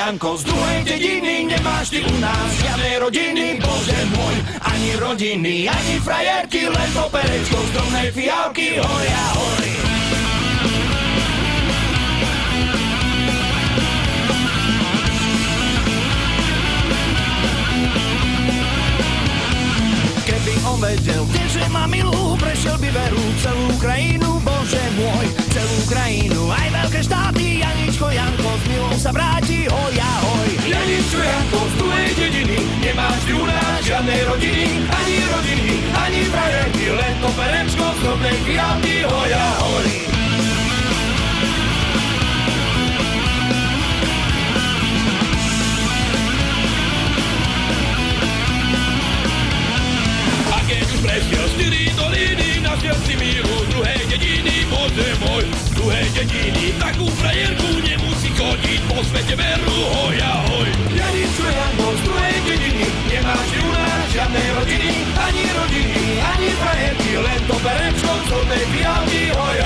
Janko, z druhej dediny, nemáš ty u nás žiadnej rodiny, bože môj, ani rodiny, ani frajerky, len poperečko z drobnej fialky, hoj ahoj. Keby on vedel, že ma milú, prešiel by veru celú krajinu, bože môj, celú krajinu, aj veľké štáty, Janičko Janko s milou sa vráti, hoj ahoj. Janičko Janko z druhej dediny, nemáš ty u nás žiadnej rodiny, ani frajerky, len to perečko z drobnej fialky, hoj ahoj. Prešiel 4 doliny, našiel si míru z druhej dediny, bože môj, z druhej dediny, takú frajerku nemusí chodiť po svete veru, hoj ahoj. Janičko Janko z druhej dediny, nemáš u nás žiadnej rodiny, ani frajerky, len to perečko z hodnej fialky, hoj